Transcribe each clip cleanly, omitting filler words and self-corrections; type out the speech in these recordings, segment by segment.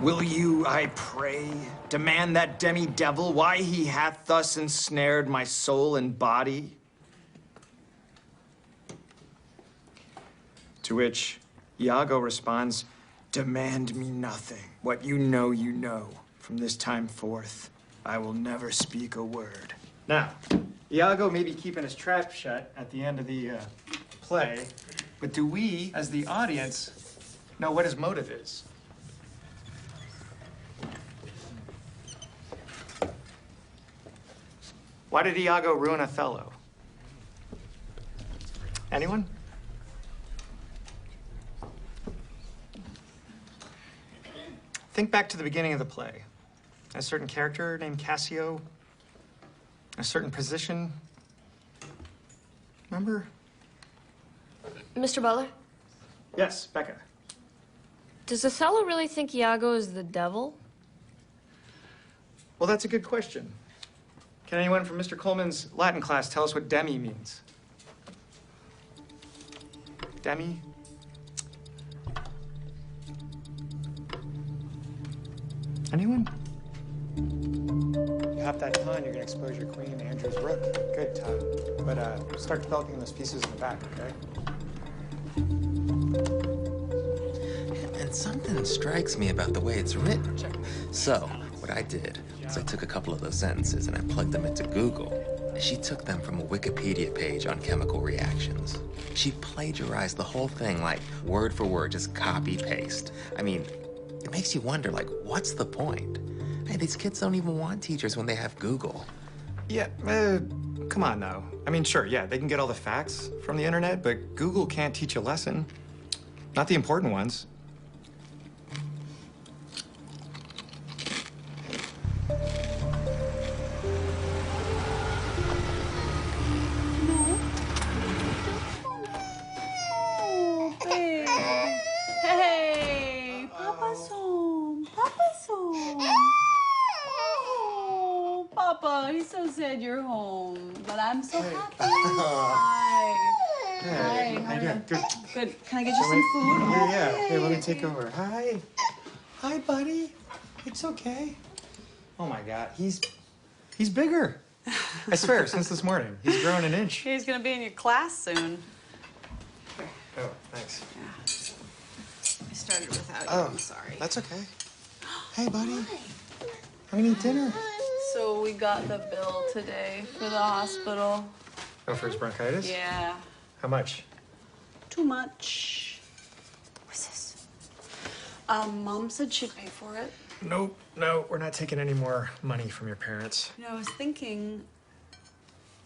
Will you, I pray, demand that demi-devil why he hath thus ensnared my soul and body? To which Iago responds, demand me nothing. What you know, you know. From this time forth, I will never speak a word. Now, Iago may be keeping his trap shut at the end of the play, but do we, as the audience, know what his motive is? Why did Iago ruin Othello? Anyone? Think back to the beginning of the play. A certain character named Cassio, a certain position. Remember? Mr. Butler? Yes, Becca. Does Othello really think Iago is the devil? Well, that's a good question. Can anyone from Mr. Coleman's Latin class tell us what demi means? Demi? Anyone? You hop that pawn, you're gonna expose your queen, Andrew's rook. Good, Todd. But start developing those pieces in the back, okay? And something strikes me about the way it's written. So, what I did was I took a couple of those sentences and I plugged them into Google. And she took them from a Wikipedia page on chemical reactions. She plagiarized the whole thing, like, word for word, just copy-paste. I mean, it makes you wonder, like, what's the point? Hey, these kids don't even want teachers when they have Google. Yeah, come on now. I mean, sure, yeah, they can get all the facts from the internet, but Google can't teach a lesson. Not the important ones. He's so sad you're home, but I'm so happy. Hi. Hey, Hi. yeah, good. Good. Can I get you some food? Yeah. Hey, let me take over. Hi. Hi, buddy. It's okay. Oh my God, he's bigger. I swear, since this morning, he's grown an inch. He's gonna be in your class soon. Oh, thanks. Yeah. I started without you. Oh, I'm sorry. That's okay. Hey, buddy. I'm gonna eat dinner. So we got the bill today for the hospital. Oh, for his bronchitis? Yeah. How much? Too much. What's this? Mom said she'd pay for it. Nope, no, we're not taking any more money from your parents. You know, I was thinking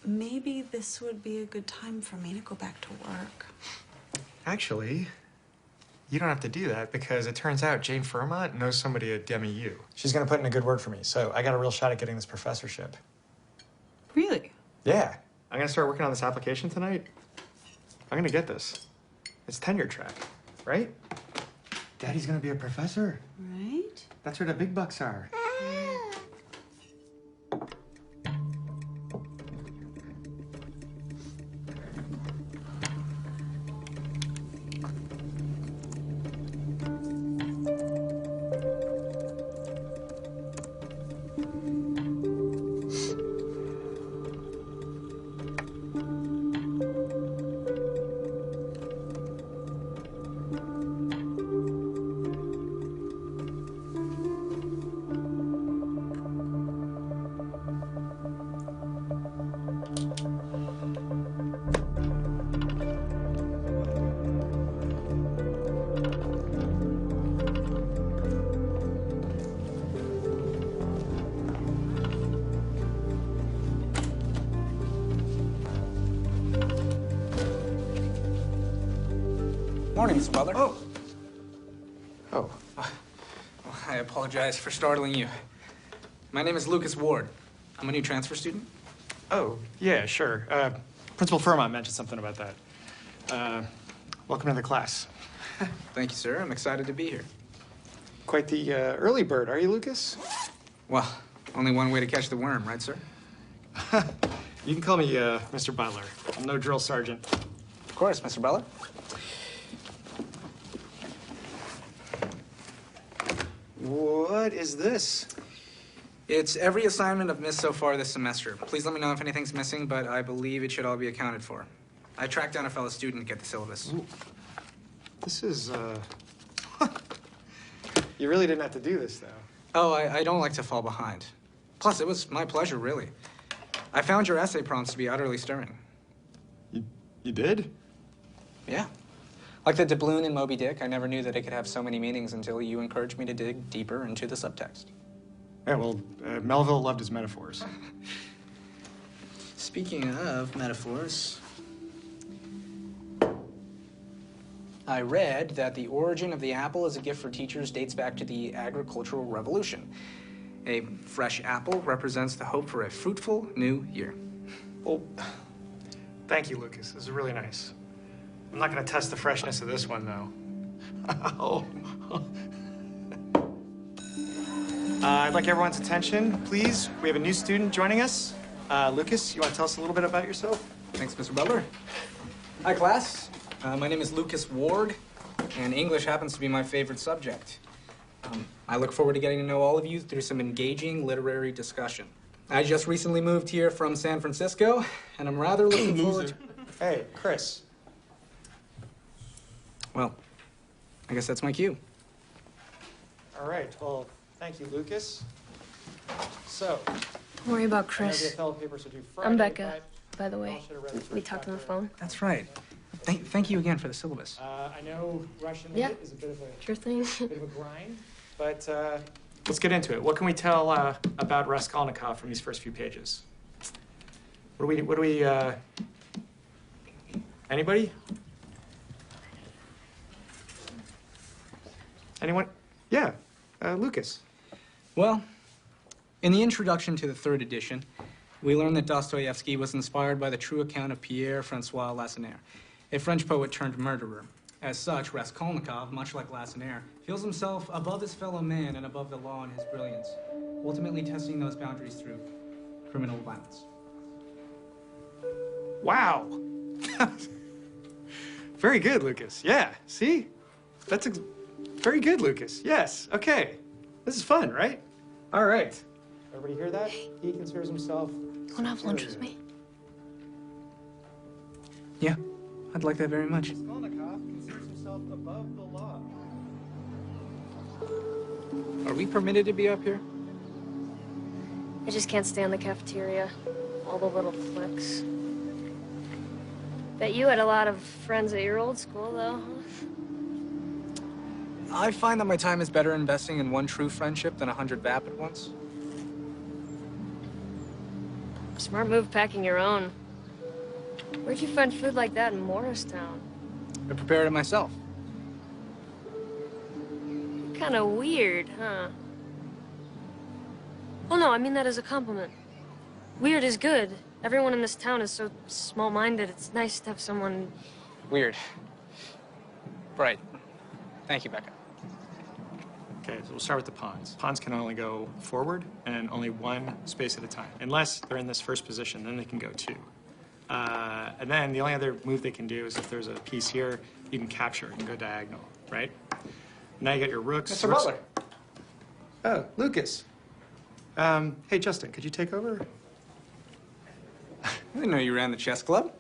maybe this would be a good time for me to go back to work. Actually, you don't have to do that because it turns out Jane Fairmont knows somebody at DemiU. She's gonna put in a good word for me, so I got a real shot at getting this professorship. Really? Yeah. I'm gonna start working on this application tonight. I'm gonna get this. It's tenure track, right? Daddy's gonna be a professor. Right? That's where the big bucks are. Morning, Mr. Butler. Oh. Well, I apologize for startling you. My name is Lucas Ward. I'm a new transfer student. Oh, yeah, sure. Principal Fairmont mentioned something about that. Welcome to the class. Thank you, sir. I'm excited to be here. Quite the early bird, are you, Lucas? Well, only one way to catch the worm, right, sir? You can call me Mr. Butler. I'm no drill sergeant. Of course, Mr. Butler. What is this? It's every assignment I've missed so far this semester. Please let me know if anything's missing, but I believe it should all be accounted for. I tracked down a fellow student to get the syllabus. Ooh. This is, You really didn't have to do this, though. Oh, I don't like to fall behind. Plus, it was my pleasure, really. I found your essay prompts to be utterly stirring. You did? Yeah. Like the doubloon in Moby Dick, I never knew that it could have so many meanings until you encouraged me to dig deeper into the subtext. Yeah, well, Melville loved his metaphors. Speaking of metaphors, I read that the origin of the apple as a gift for teachers dates back to the agricultural revolution. A fresh apple represents the hope for a fruitful new year. Well, thank you, Lucas. This is really nice. I'm not going to test the freshness of this one, though. Oh. I'd like everyone's attention, please. We have a new student joining us. Lucas, you want to tell us a little bit about yourself? Thanks, Mr. Butler. Hi, class. My name is Lucas Ward, and English happens to be my favorite subject. I look forward to getting to know all of you through some engaging literary discussion. I just recently moved here from San Francisco, and I'm rather looking forward to... Hey, Chris. Well, I guess that's my cue. All right, well, thank you, Lucas. So, Don't worry about I know Chris. the fellow papers are due Friday, I'm Becca, but by the way. y'all should have read the We first talked on the chapter. phone. That's right. Thank you again for the syllabus. I know Russian Yeah. lit is a bit of a Sure thing. bit of a grind, but let's get into it. What can we tell about Raskolnikov from these first few pages? What do we, anybody? Anyone? Yeah, Lucas. Well, in the introduction to the third edition, we learn that Dostoevsky was inspired by the true account of Pierre-Francois Lacenaire, a French poet turned murderer. As such, Raskolnikov, much like Lacenaire, feels himself above his fellow man and above the law in his brilliance, ultimately testing those boundaries through criminal violence. Wow. Very good, Lucas. Yeah, see? That's very good, Lucas. Yes, okay. This is fun, right? All right. Everybody hear that? He considers himself... You wanna have lunch with me? Yeah, I'd like that very much. Raskolnikov considers himself above the law. Are we permitted to be up here? I just can't stand the cafeteria. All the little cliques. Bet you had a lot of friends at your old school, though, huh? I find that my time is better investing in one true friendship than 100 vapid ones. Smart move packing your own. Where'd you find food like that in Morristown? I prepared it myself. Kinda weird, huh? Oh no, I mean that as a compliment. Weird is good. Everyone in this town is so small-minded. It's nice to have someone... Weird. Right. Thank you, Becca. Okay, so we'll start with the pawns. Pawns can only go forward and only one space at a time. Unless they're in this first position, then they can go two. And then the only other move they can do is if there's a piece here, you can capture it and go diagonal, right? Now you got your rooks. Mr. Butler. Oh, Lucas. Hey, Justin, could you take over? I didn't know you ran the chess club.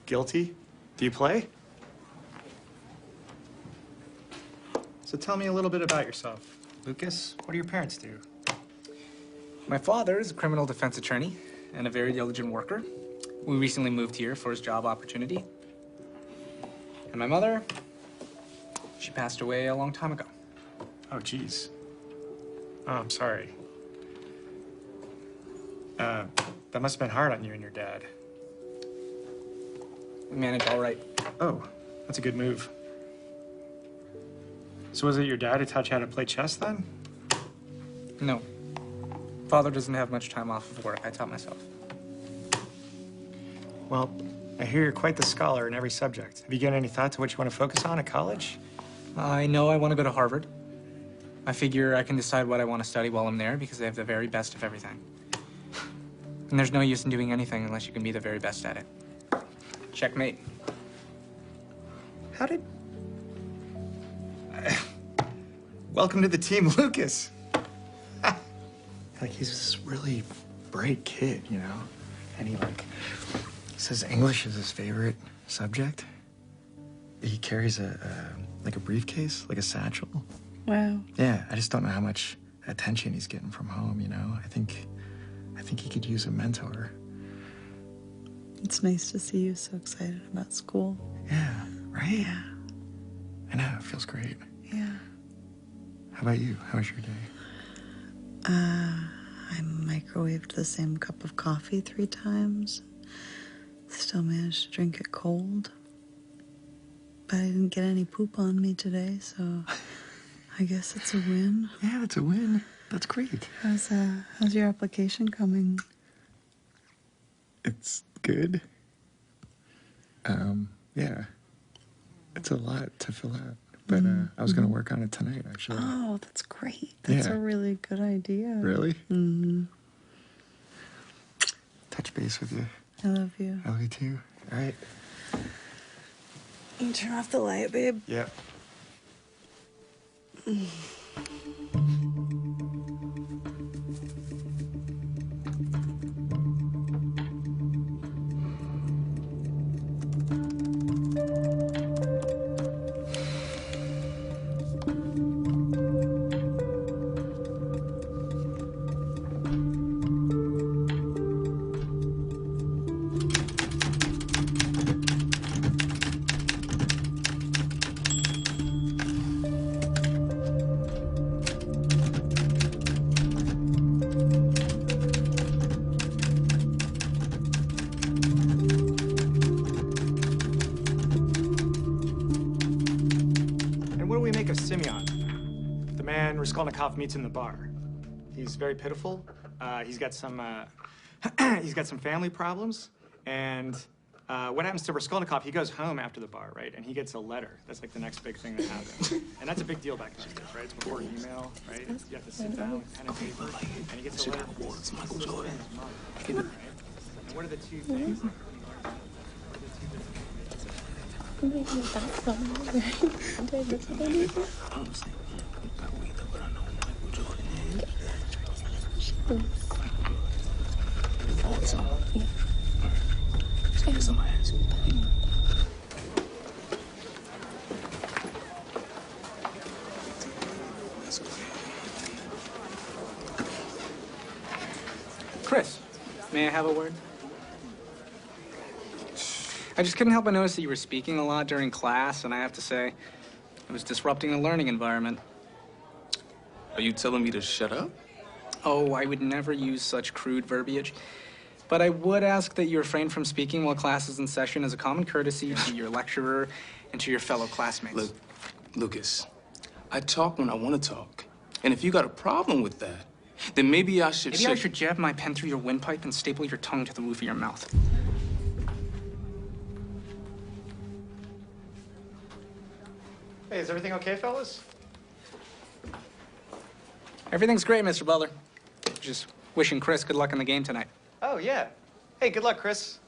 Guilty. Do you play? So tell me a little bit about yourself. Lucas, what do your parents do? My father is a criminal defense attorney and a very diligent worker. We recently moved here for his job opportunity. And my mother, she passed away a long time ago. Oh, geez. Oh, I'm sorry. That must have been hard on you and your dad. We managed all right. Oh, that's a good move. So was it your dad who taught you how to play chess then? No. Father doesn't have much time off of work. I taught myself. Well, I hear you're quite the scholar in every subject. Have you given any thought to what you want to focus on at college? I know I want to go to Harvard. I figure I can decide what I want to study while I'm there because they have the very best of everything. And there's no use in doing anything unless you can be the very best at it. Checkmate. How did... Welcome to the team, Lucas. Like, he's this really bright kid, you know? And he says English is his favorite subject. He carries a briefcase, like a satchel. Wow. Yeah, I just don't know how much attention he's getting from home, you know? I think he could use a mentor. It's nice to see you so excited about school. Yeah, right? Yeah. I know, it feels great. Yeah. How about you? How was your day? I microwaved the same cup of coffee 3 times. Still managed to drink it cold. But I didn't get any poop on me today, so I guess it's a win. Yeah, it's a win. That's great. How's your application coming? It's good. Yeah. It's a lot to fill out. But I was going to work on it tonight, actually. Oh, that's great. That's Yeah. a really good idea. Really? Mm-hmm. Touch base with you. I love you. I love you too. All right. You turn off the light, babe. Yep. And what do we make of Simeon? The man Raskolnikov meets in the bar. He's very pitiful. He's got some family problems. And what happens to Raskolnikov? He goes home after the bar, right? And he gets a letter. That's like the next big thing that happens. And that's a big deal back in those days, right? It's before email, right? You have to sit down with pen and paper. And he gets a letter. Michael Jordan. Right? And what are the two things? Chris, may I have a word? I just couldn't help but notice that you were speaking a lot during class, and I have to say, it was disrupting the learning environment. Are you telling me to shut up? Oh, I would never use such crude verbiage. But I would ask that you refrain from speaking while class is in session as a common courtesy to your lecturer and to your fellow classmates. Look, Lucas, I talk when I want to talk. And if you got a problem with that, then maybe I should... Maybe I should jab my pen through your windpipe and staple your tongue to the roof of your mouth. Hey, is everything okay, fellas? Everything's great, Mr. Butler. Just wishing Chris good luck in the game tonight. Oh, yeah. Hey, good luck, Chris.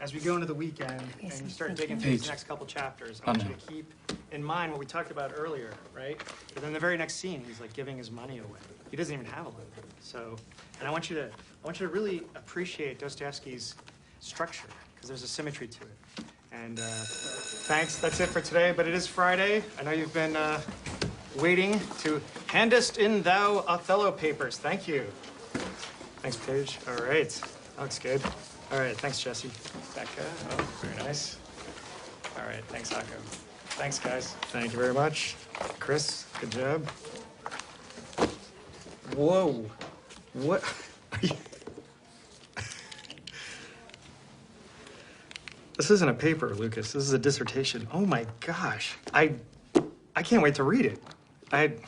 As we go into the weekend and you start digging through these next couple chapters, I want you to keep in mind what we talked about earlier, right? But then the very next scene, he's like giving his money away. He doesn't even have a living. So, and I want you to really appreciate Dostoevsky's structure because there's a symmetry to it. And thanks. That's it for today. But it is Friday. I know you've been waiting to hand us in thou Othello papers. Thank you. Thanks, Paige. All right. That looks good. All right. Thanks, Jesse. Becca. Oh, very nice. All right. Thanks, Akko. Thanks, guys. Thank you very much. Chris, good job. Whoa. What? Are you... This isn't a paper, Lucas. This is a dissertation. Oh my gosh. I can't wait to read it. Thank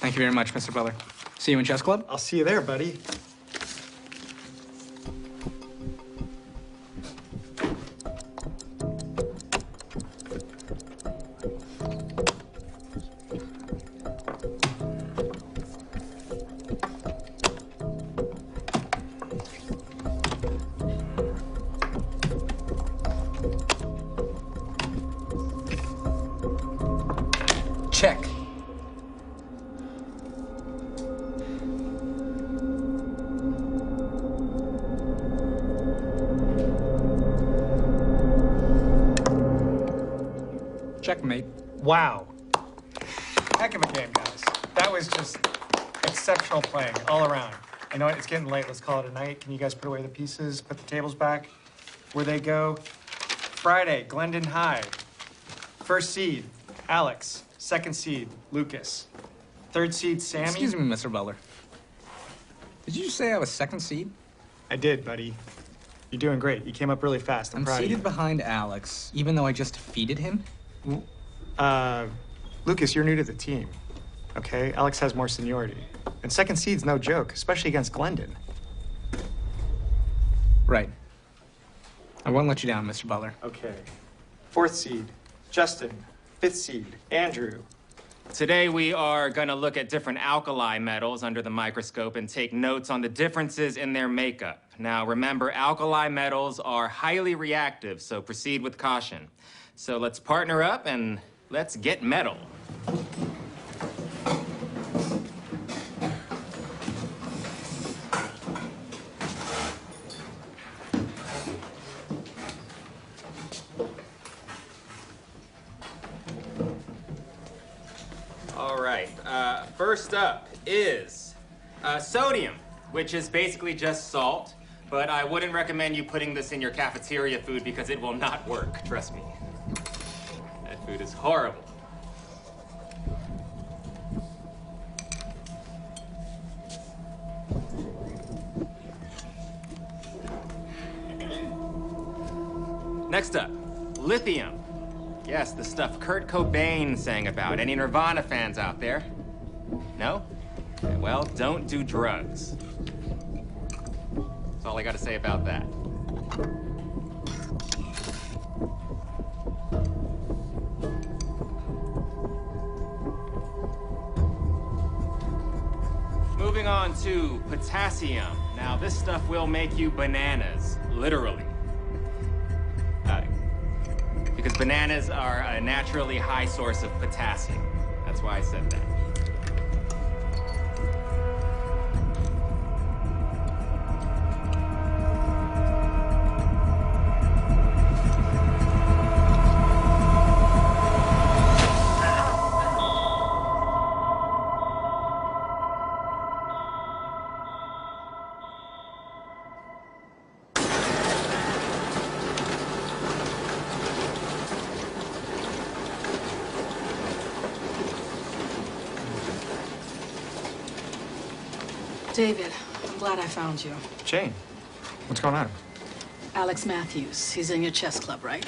you very much, Mr. Butler. See you in chess club? I'll see you there, buddy. Checkmate. Wow. Heck of a game, guys. That was just exceptional playing all around. You know what? It's getting late. Let's call it a night. Can you guys put away the pieces, put the tables back where they go? Friday, Glendon High. First seed, Alex. Second seed, Lucas. Third seed, Sammy. Excuse me, Mr. Butler. Did you say I was second seed? I did, buddy. You're doing great. You came up really fast. I'm proud of you. seated behind Alex, even though I just defeated him? Lucas, you're new to the team, okay? Alex has more seniority. And second seed's no joke, especially against Glendon. Right. I won't let you down, Mr. Butler. Okay. Fourth seed, Justin. Fifth seed, Andrew. Today we are gonna look at different alkali metals under the microscope and take notes on the differences in their makeup. Now remember, alkali metals are highly reactive, so proceed with caution. So let's partner up and let's get metal. All right, first up is sodium, which is basically just salt, but I wouldn't recommend you putting this in your cafeteria food because it will not work, trust me. That food is horrible. Next up, lithium. Yes, the stuff Kurt Cobain sang about. Any Nirvana fans out there? No? Okay, well, don't do drugs. That's all I got to say about that. Moving on to potassium. Now, this stuff will make you bananas, literally. Because bananas are a naturally high source of potassium. That's why I said that. David, I'm glad I found you. Jane, what's going on? Alex Matthews, he's in your chess club, right?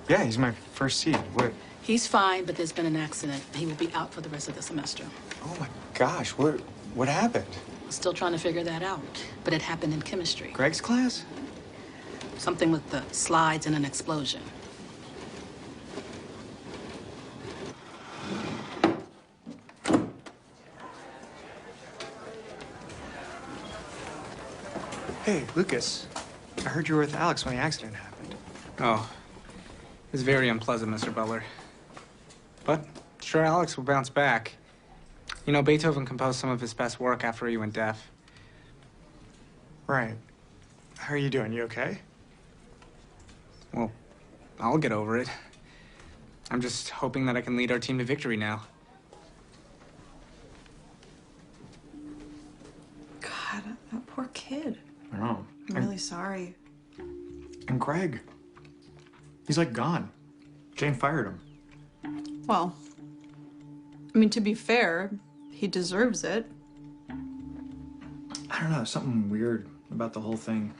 Yeah, he's my first seed. What? He's fine, but there's been an accident. He will be out for the rest of the semester. Oh my gosh, what happened? Still trying to figure that out, but it happened in chemistry. Greg's class? Something with the slides and an explosion. Hey, Lucas. I heard you were with Alex when the accident happened. Oh, it's very unpleasant, Mr. Butler. But sure, Alex will bounce back. You know, Beethoven composed some of his best work after he went deaf. Right. How are you doing? You okay? Well, I'll get over it. I'm just hoping that I can lead our team to victory now. God, that poor kid. I know. I'm really sorry. And Greg. He's like gone. Jane fired him. Well, I mean, to be fair, he deserves it. I don't know, something weird about the whole thing.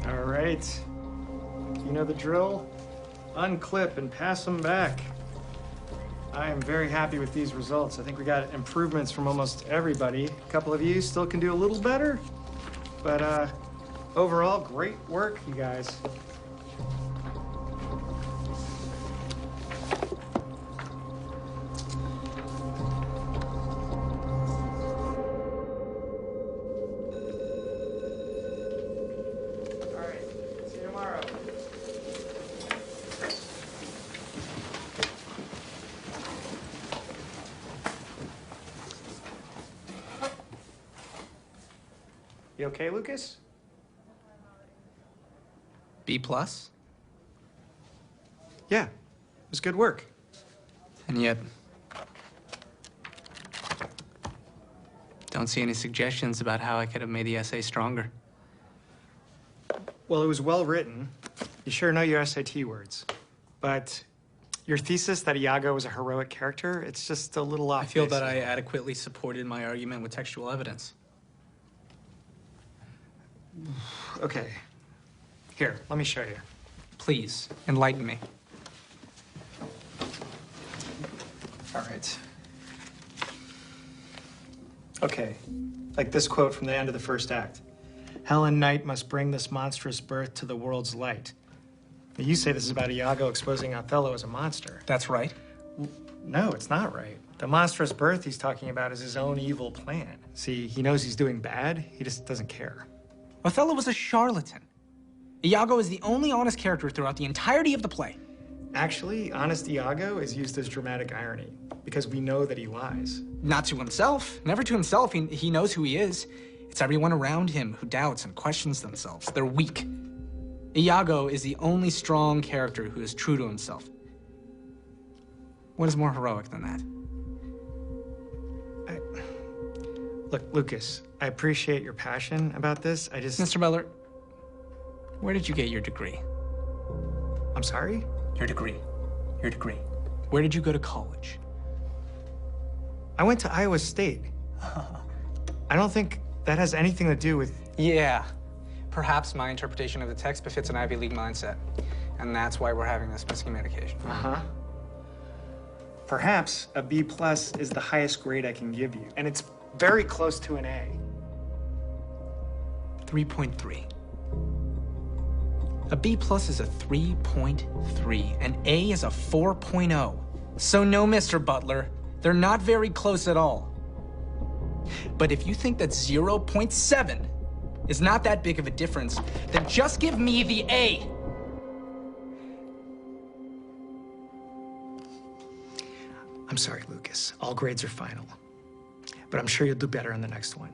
All right. You know the drill? Unclip and pass them back. I am very happy with these results. I think we got improvements from almost everybody. A couple of you still can do a little better, but Overall, great work, you guys. All right, see you tomorrow. You okay, Lucas? B plus? Yeah, it was good work. And yet, don't see any suggestions about how I could have made the essay stronger. Well, it was well written. You sure know your SAT words. But your thesis that Iago was a heroic character, it's just a little off I feel base. that I adequately supported my argument with textual evidence. Okay. Here, let me show you. Please, enlighten me. All right. Okay, like this quote from the end of the first act. Hell and night must bring this monstrous birth to the world's light. Now, you say this is about Iago exposing Othello as a monster. That's right. No, it's not right. The monstrous birth he's talking about is his own evil plan. See, he knows he's doing bad, he just doesn't care. Othello was a charlatan. Iago is the only honest character throughout the entirety of the play. Actually, honest Iago is used as dramatic irony, because we know that he lies. Not to himself, never to himself. He knows who he is. It's everyone around him who doubts and questions themselves. They're weak. Iago is the only strong character who is true to himself. What is more heroic than that? Look, Lucas, I appreciate your passion about this. Mr. Beller, where did you get your degree? I'm sorry? Your degree. Your degree. Where did you go to college? I went to Iowa State. I don't think that has anything to do with... Yeah. Perhaps my interpretation of the text befits an Ivy League mindset. And that's why we're having this miscommunication. Uh-huh. Perhaps a B+ is the highest grade I can give you. And it's very close to an A. 3.3. A B+ is a 3.3. An A is a 4.0. So no, Mr. Butler, they're not very close at all. But if you think that 0.7 is not that big of a difference, then just give me the A. I'm sorry, Lucas. All grades are final. But I'm sure you'll do better on the next one.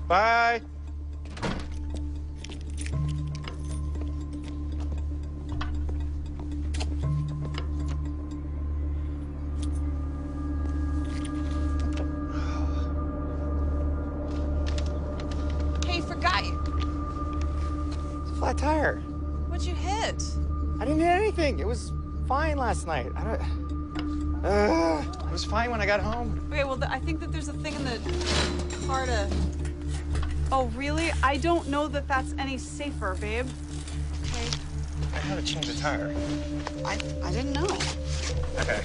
Bye. Hey, forgot you. It's a flat tire. What'd you hit? I didn't hit anything. It was fine last night. It was fine when I got home. Okay, well, I think that there's a thing in the car to... Oh, really? I don't know that that's any safer, babe. Okay. I know how to change a tire. I didn't know. Okay.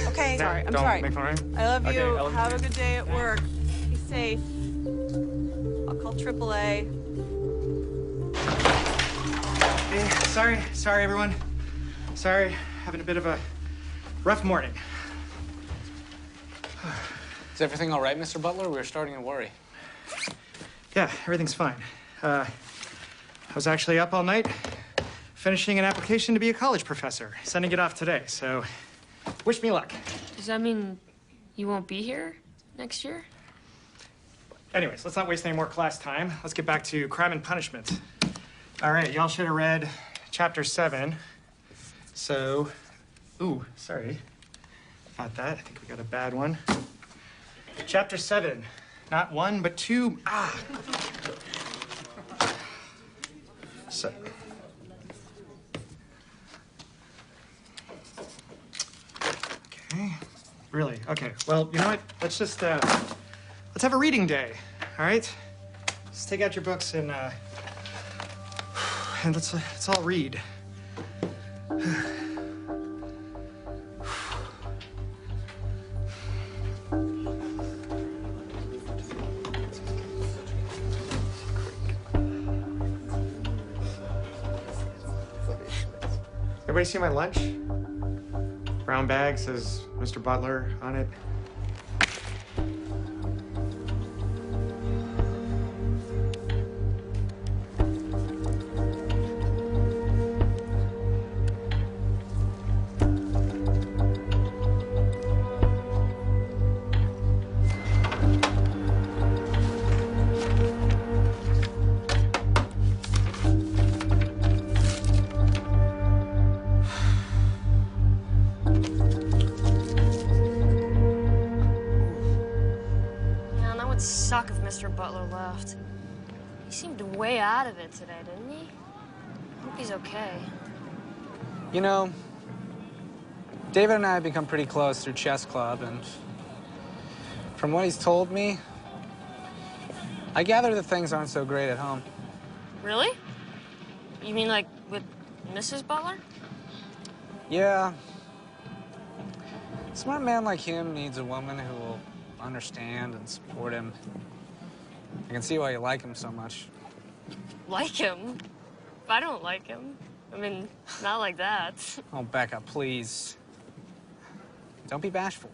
Okay, No, sorry. I'm don't sorry. make fun of me. I love Okay, you. I love you Have too. a good day at work. Be safe. I'll call AAA. Hey, sorry, everyone. Sorry, having a bit of a rough morning. Is everything all right, Mr. Butler? We're starting to worry. Yeah, everything's fine. I was actually up all night finishing an application to be a college professor, sending it off today, so wish me luck. Does that mean you won't be here next year? Anyways, let's not waste any more class time. Let's get back to Crime and Punishment. All right, y'all should have read chapter 7. So, ooh, sorry about that. I think we got a bad one. Chapter 7, not 1, but 2. So. Okay, really? Okay, well, you know what? Let's just, let's have a reading day, all right? Just take out your books and let's all read. Everybody see my lunch? Brown bag says Mr. Butler on it. Man, that would suck if Mr. Butler left. He seemed way out of it today, didn't he? Hope he's okay. You know, David and I have become pretty close through chess club, and from what he's told me, I gather that things aren't so great at home. Really? You mean like with Mrs. Butler? Yeah. A smart man like him needs a woman who will understand and support him. I can see why you like him so much. Like him? I don't like him. I mean, not like that. Oh, Becca, please. Don't be bashful.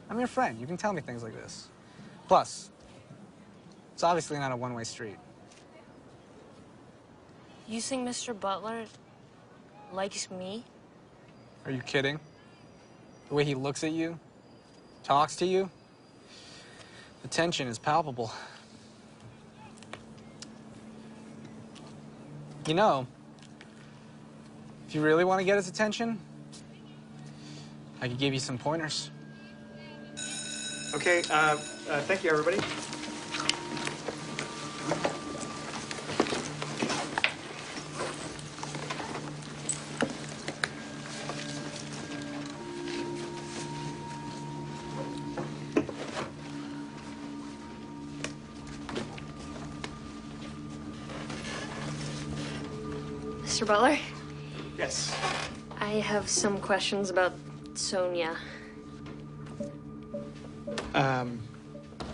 I'm your friend. You can tell me things like this. Plus, it's obviously not a one-way street. You think Mr. Butler likes me? Are you kidding? The way he looks at you, talks to you, the tension is palpable. You know, if you really want to get his attention, I could give you some pointers. Okay, thank you, everybody. Mr. Butler, Yes. I have some questions about Sonia.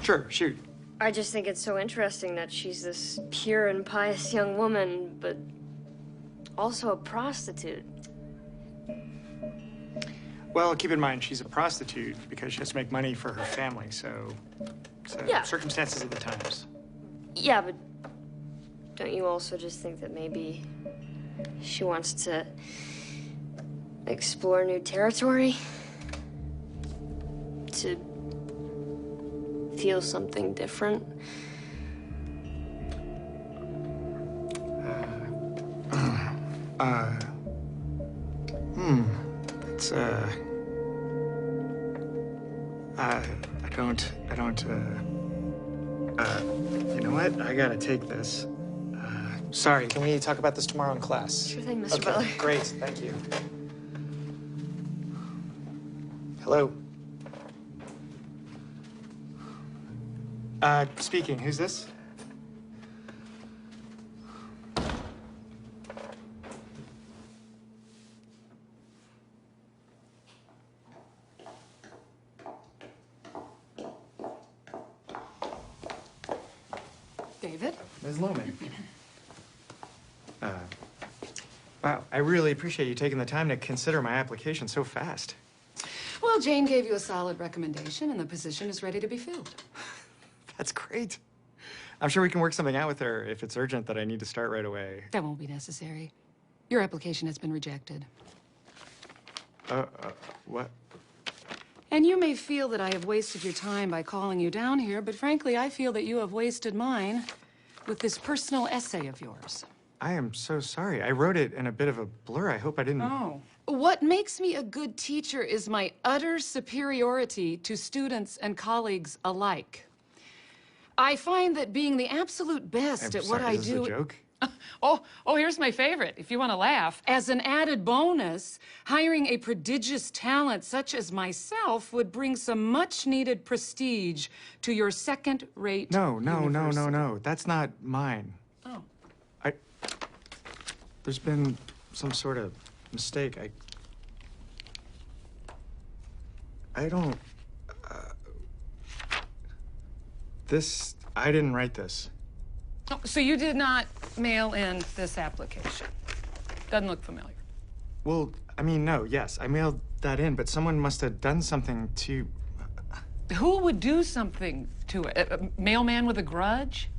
Sure, shoot. I just think it's so interesting that she's this pure and pious young woman, but also a prostitute. Well, keep in mind, she's a prostitute because she has to make money for her family, so Yeah. circumstances of the times. Yeah, but don't you also just think that maybe she wants to explore new territory? To feel something different? It's, I don't, you know what? I gotta take this. Sorry, can we talk about this tomorrow in class? Sure thing, Mr. Okay, Butler. great, thank you. Hello? Speaking, who's this? David. Ms. Lohman. Wow, I really appreciate you taking the time to consider my application so fast. Well, Jane gave you a solid recommendation, and the position is ready to be filled. That's great. I'm sure we can work something out with her if it's urgent that I need to start right away. That won't be necessary. Your application has been rejected. What? And you may feel that I have wasted your time by calling you down here, but frankly, I feel that you have wasted mine with this personal essay of yours. I am so sorry. I wrote it in a bit of a blur. I hope I didn't... Oh. What makes me a good teacher is my utter superiority to students and colleagues alike. I find that being the absolute best at what I is this do... a joke? Oh, here's my favorite, if you want to laugh. As an added bonus, hiring a prodigious talent such as myself would bring some much-needed prestige to your second-rate university. No. That's not mine. Oh. There's been some sort of mistake. I don't... I didn't write this. Oh, so you did not mail in this application? Doesn't look familiar. Well, I mean, no, yes. I mailed that in, but someone must have done something to... Who would do something to it? A mailman with a grudge?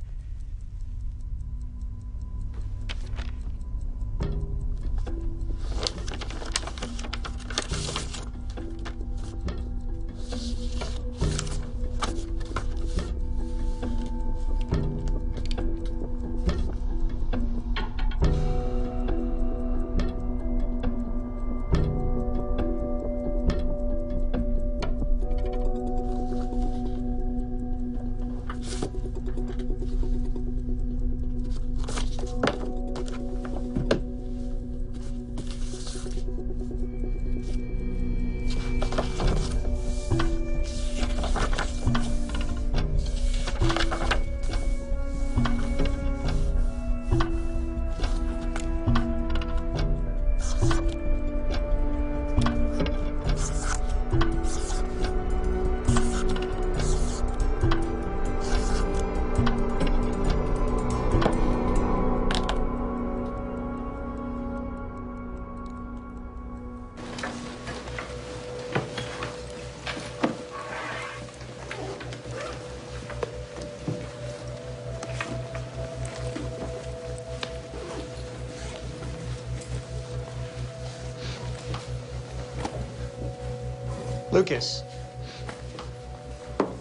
Lucas.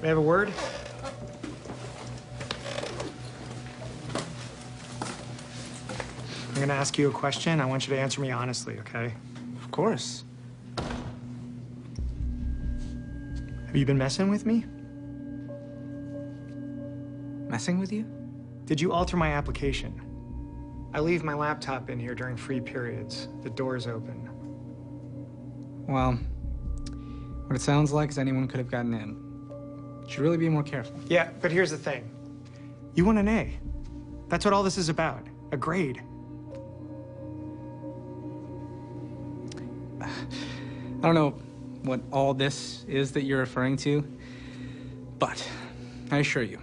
May I have a word? I'm gonna ask you a question. I want you to answer me honestly, okay? Of course. Have you been messing with me? Messing with you? Did you alter my application? I leave my laptop in here during free periods. The door's open. Well, what it sounds like is anyone could have gotten in. Should really be more careful. Yeah, but here's the thing. You want an A. That's what all this is about. A grade. I don't know what all this is that you're referring to, but I assure you,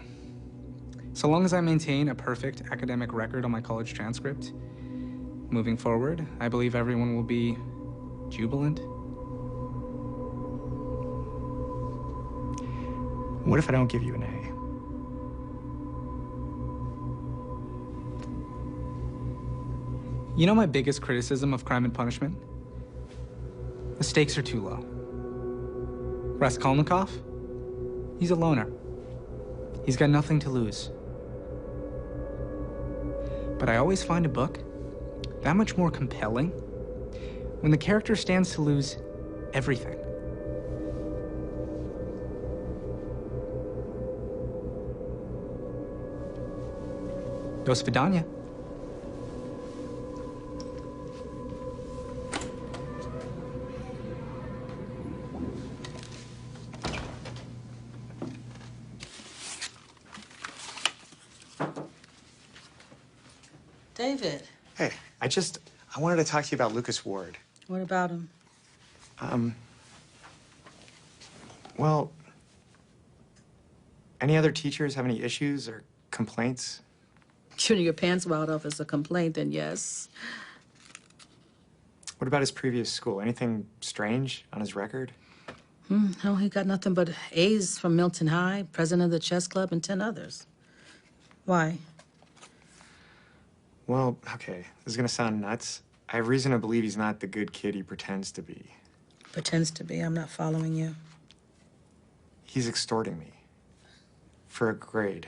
so long as I maintain a perfect academic record on my college transcript, moving forward, I believe everyone will be jubilant. What if I don't give you an A? You know my biggest criticism of Crime and Punishment? The stakes are too low. Raskolnikov? He's a loner. He's got nothing to lose. But I always find a book that much more compelling when the character stands to lose everything. Do svidaniya. David. Hey, I wanted to talk to you about Lucas Ward. What about him? Well, any other teachers have any issues or complaints? Shooting your pants wild off is a complaint, then yes. What about his previous school? Anything strange on his record? No, he got nothing but A's from Milton High, president of the chess club, and 10 others. Why? Well, okay, this is gonna sound nuts. I have reason to believe he's not the good kid he pretends to be. Pretends to be. I'm not following you. He's extorting me. For a grade.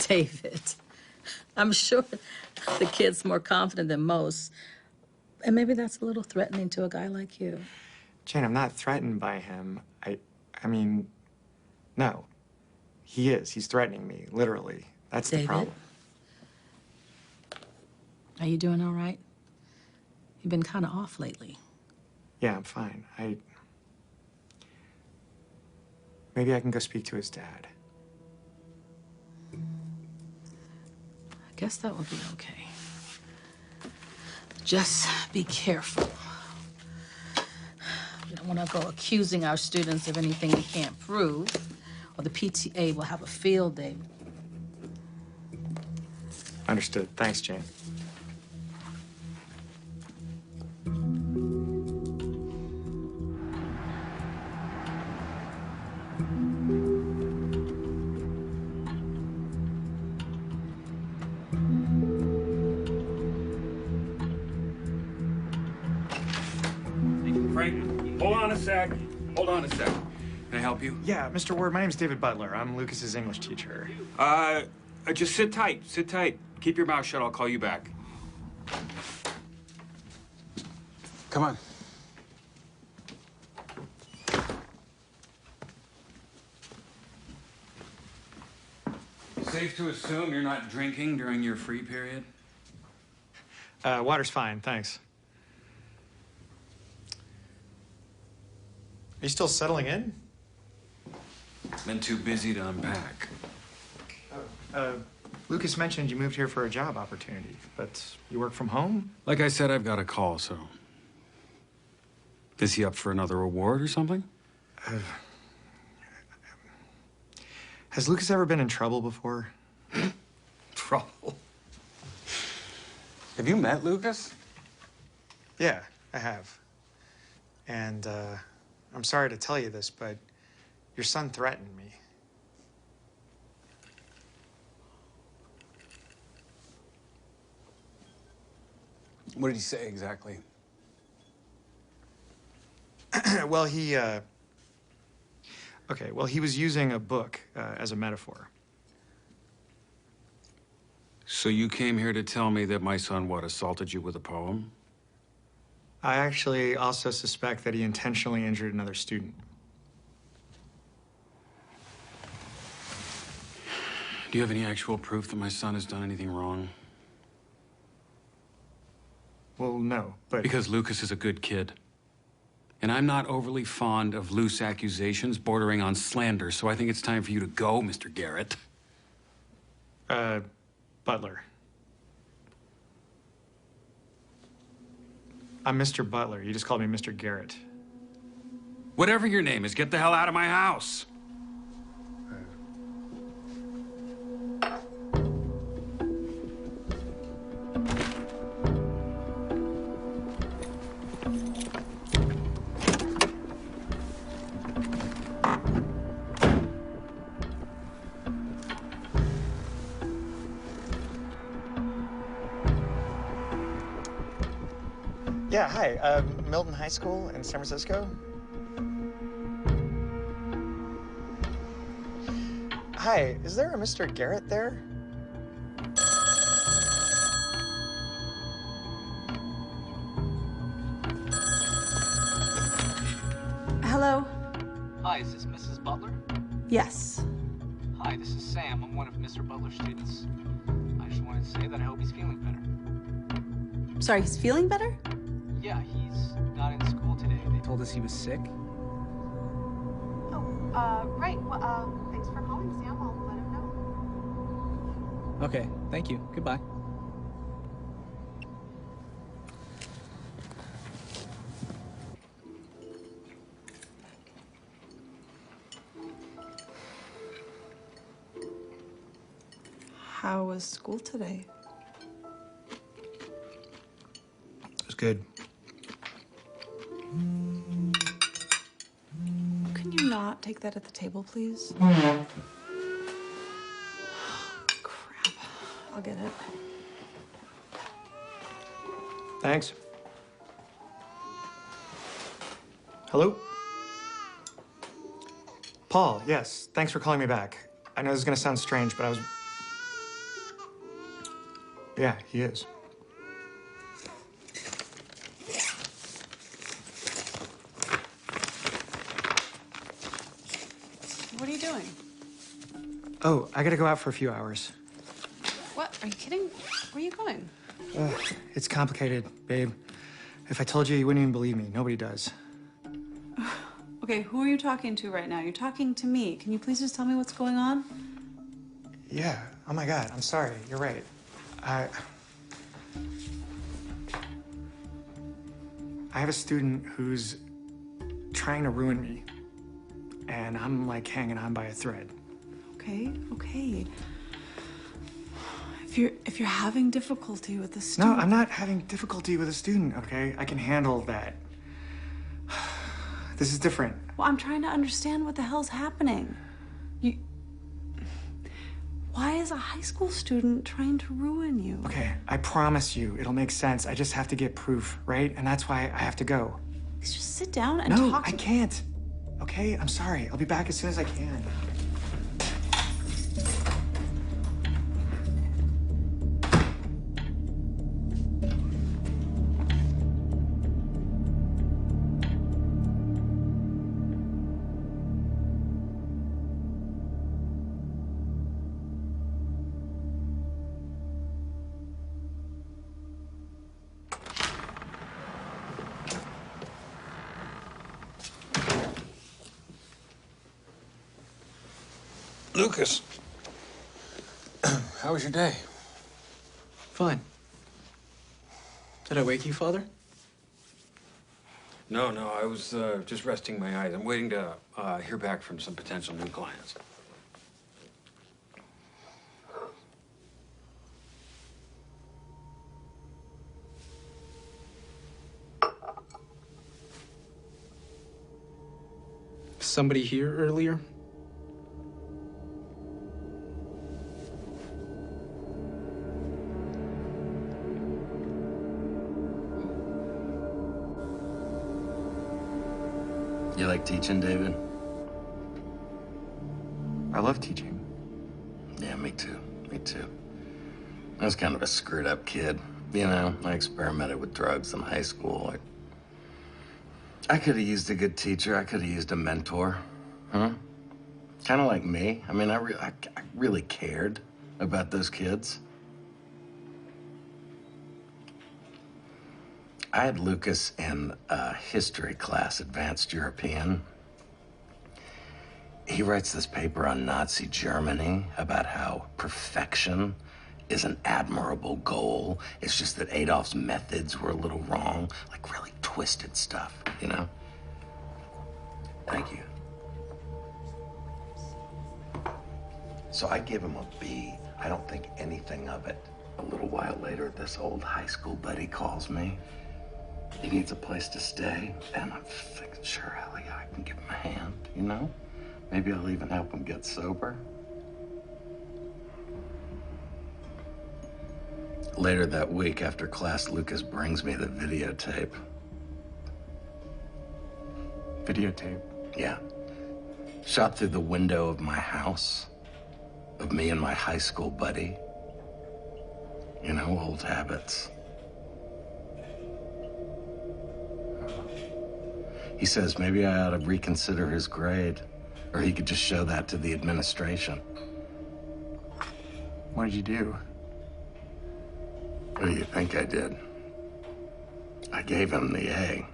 David, I'm sure the kid's more confident than most. And maybe that's a little threatening to a guy like you. Jane, I'm not threatened by him. I mean, no. He is. He's threatening me, literally. That's the David? problem. Are you doing all right? You've been kind of off lately. Yeah, I'm fine. Maybe I can go speak to his dad. I guess that would be okay. Just be careful. We don't want to go accusing our students of anything we can't prove, or the PTA will have a field day. Understood. Thanks, Jane. Frank, hold on a sec. Hold on a sec. Can I help you? Yeah, Mr. Ward, my name's David Butler. I'm Lucas's English teacher. Just sit tight. Sit tight. Keep your mouth shut. I'll call you back. Come on. Safe to assume you're not drinking during your free period? Water's fine, thanks. Are you still settling in? Been too busy to unpack. Lucas mentioned you moved here for a job opportunity, but you work from home? Like I said, I've got a call, so... Is he up for another award or something? Has Lucas ever been in trouble before? Trouble? Have you met Lucas? Yeah, I have. And, I'm sorry to tell you this, but your son threatened me. What did he say exactly? Well, he was using a book as a metaphor. So you came here to tell me that my son, what, assaulted you with a poem? I actually also suspect that he intentionally injured another student. Do you have any actual proof that my son has done anything wrong? Well, no, but... Because Lucas is a good kid. And I'm not overly fond of loose accusations bordering on slander, so I think it's time for you to go, Mr. Garrett. Butler. I'm Mr. Butler. You just called me Mr. Garrett. Whatever your name is, get the hell out of my house. Yeah, hi. Milton High School in San Francisco. Hi, is there a Mr. Garrett there? Hello? Hi, is this Mrs. Butler? Yes. Hi, this is Sam. I'm one of Mr. Butler's students. I just wanted to say that I hope he's feeling better. Sorry, he's feeling better? Yeah, he's not in school today. They Told us he was sick. Oh, right. Well, thanks for calling, Sam. I'll let him know. Okay, thank you. Goodbye. How was school today? It was good. Can you not take that at the table, please? Crap. I'll get it. Thanks. Hello? Paul, yes. Thanks for calling me back. I know this is gonna sound strange, but I was... Yeah, he is. What are you doing? Oh, I gotta go out for a few hours. What? Are you kidding? Where are you going? It's complicated, babe. If I told you, you wouldn't even believe me. Nobody does. Okay, who are you talking to right now? You're talking to me. Can you please just tell me what's going on? Yeah. Oh my God. I'm sorry. You're right. I have a student who's trying to ruin me, and I'm like hanging on by a thread. Okay. If you're having difficulty with the No, student... I'm not having difficulty with a student, okay? I can handle that. This is different. Well, I'm trying to understand what the hell's happening. Why is a high school student trying to ruin you? Okay, I promise you, it'll make sense. I just have to get proof, right? And that's why I have to go. Just sit down and No, talk I to can't. Okay, I'm sorry. I'll be back as soon as I can. Lucas, how was your day? Fine. Did I wake you, Father? No, I was just resting my eyes. I'm waiting to hear back from some potential new clients. Somebody here earlier? You like teaching, David? I love teaching. Yeah, me too. I was kind of a screwed up kid. You know, I experimented with drugs in high school. I could have used a good teacher. I could have used a mentor. Huh? Kind of like me. I mean, I really cared about those kids. I had Lucas in a history class, Advanced European. He writes this paper on Nazi Germany about how perfection is an admirable goal. It's just that Adolf's methods were a little wrong, like really twisted stuff, you know? Thank you. So I give him a B. I don't think anything of it. A little while later, this old high school buddy calls me. He needs a place to stay, and I'm thinking, sure, hell yeah, I can give him a hand, you know? Maybe I'll even help him get sober. Later that week, after class, Lucas brings me the videotape. Videotape? Yeah. Shot through the window of my house, of me and my high school buddy. You know, old habits. He says maybe I ought to reconsider his grade, or he could just show that to the administration. What did you do? What do you think I did? I gave him the A.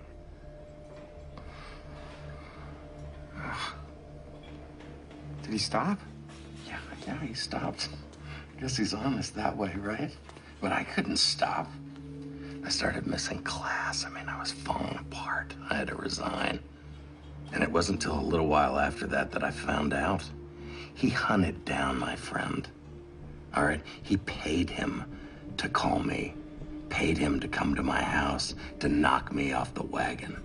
Did he stop? Yeah, he stopped. Guess he's honest that way, right? But I couldn't stop. I started missing class. I mean, I was falling apart. I had to resign. And it wasn't until a little while after that that I found out. He hunted down my friend. all right? He paid him to call me, paid him to come to my house to knock me off the wagon.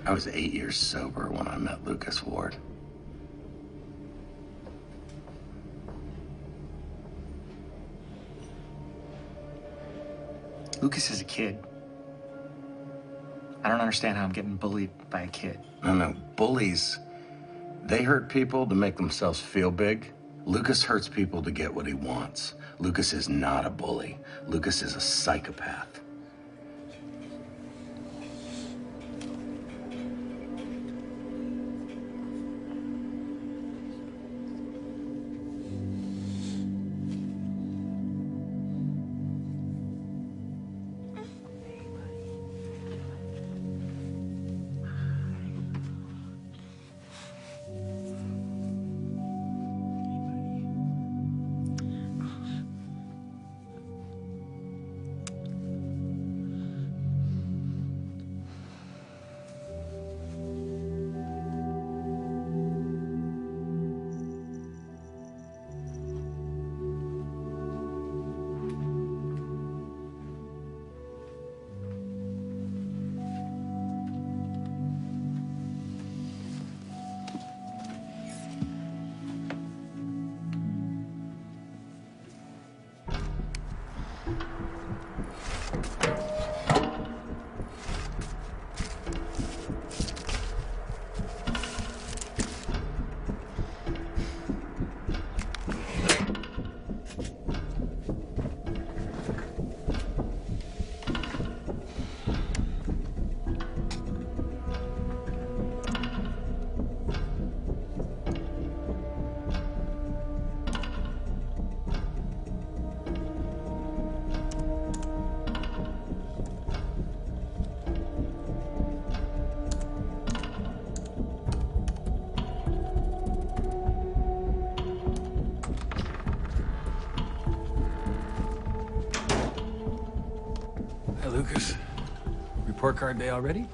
I was 8 years sober when I met Lucas Ward. Lucas is a kid. I don't understand how I'm getting bullied by a kid. No, bullies, they hurt people to make themselves feel big. Lucas hurts people to get what he wants. Lucas is not a bully. Lucas is a psychopath. Hi, Lucas. Report card day already?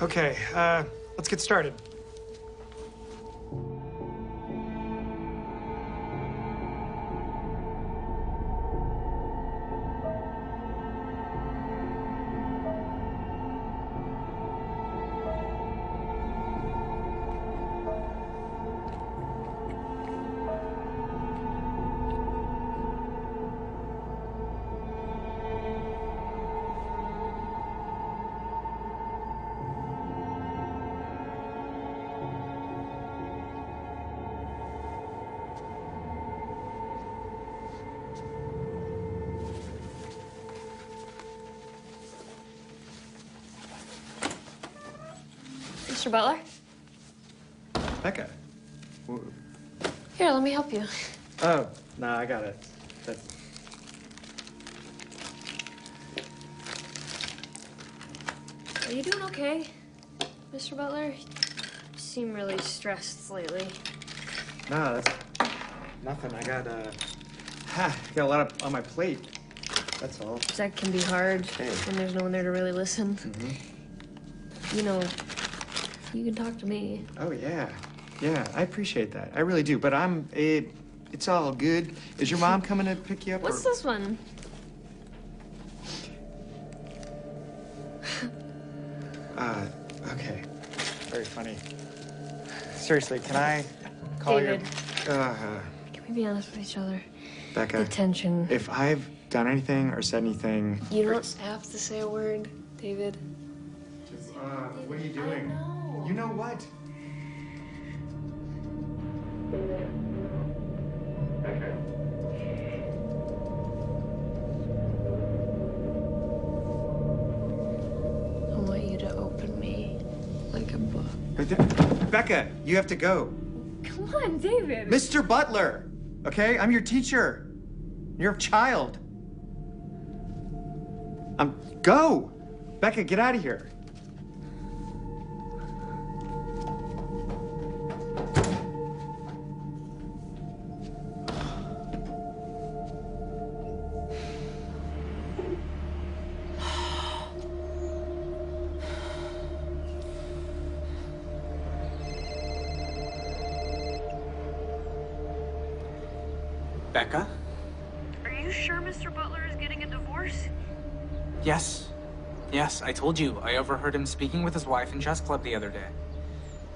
Okay, let's get started. Mr. Butler? Becca. Here, let me help you. Oh, no, I got it. Are you doing okay, Mr. Butler? You seem really stressed lately. No, that's nothing. I got a lot on my plate. That's all. That can be hard Hey. when there's no one there to really listen. Mm-hmm. You know, you can talk to me. Oh, yeah. Yeah, I appreciate that. I really do. But it's all good. Is your mom coming to pick you up? What's this one? Okay. Very funny. Seriously, can I call David. you? Can we be honest with each other? Becca. The tension. If I've done anything or said anything... You don't have to say a word, David. What are you doing? You know what? Okay. I want you to open me like a book. Becca, you have to go. Come on, David. Mr. Butler, okay? I'm your teacher. You're a child. Go! Becca, get out of here. Becca? Are you sure Mr. Butler is getting a divorce? Yes. Yes, I told you. I overheard him speaking with his wife in chess club the other day.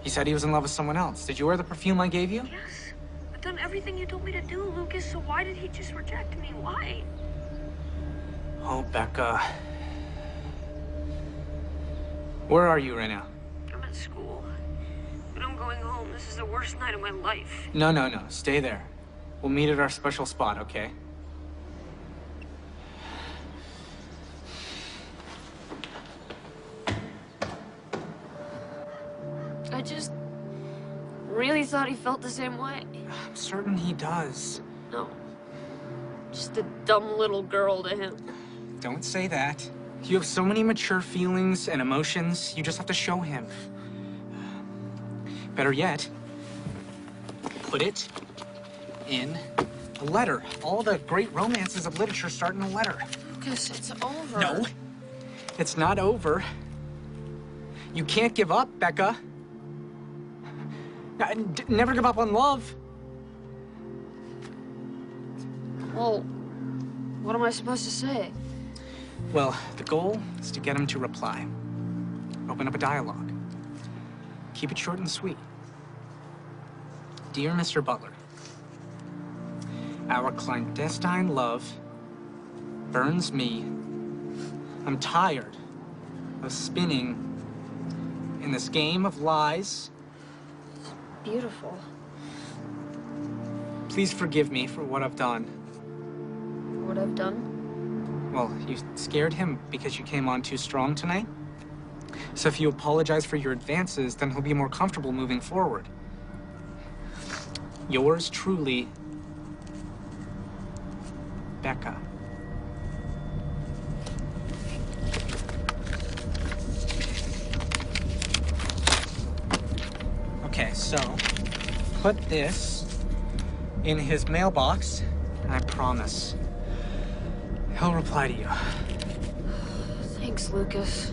He said he was in love with someone else. Did you wear the perfume I gave you? Yes. I've done everything you told me to do, Lucas, so why did he just reject me? Why? Oh, Becca. Where are you right now? I'm at school. But I'm going home. This is the worst night of my life. No, no, no. Stay there. We'll meet at our special spot, okay? I just really thought he felt the same way. I'm certain he does. No. Just a dumb little girl to him. Don't say that. You have so many mature feelings and emotions. You just have to show him. Better yet, put it in a letter. All the great romances of literature start in a letter. Lucas, it's over. No, it's not over. You can't give up, Becca. Never give up on love. Well, what am I supposed to say? Well, the goal is to get him to reply. Open up a dialogue. Keep it short and sweet. Dear Mr. Butler, our clandestine love burns me. I'm tired of spinning in this game of lies. Beautiful. Please forgive me for what I've done. What I've done? Well, you scared him because you came on too strong tonight. So if you apologize for your advances, then he'll be more comfortable moving forward. Yours truly, Becca. Okay, so put this in his mailbox, and I promise he'll reply to you. Thanks, Lucas.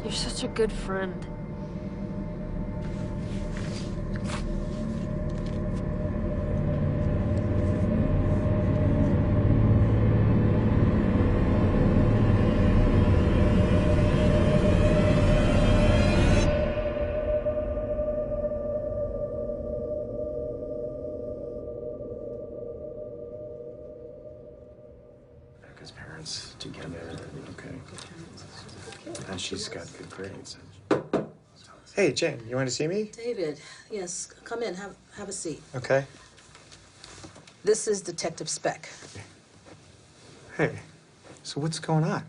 You're such a good friend. Becca's parents together. Okay. And she's got good grades. Hey, Jane, you want to see me? David, yes, come in, have a seat. Okay. This is Detective Speck. Hey, so what's going on?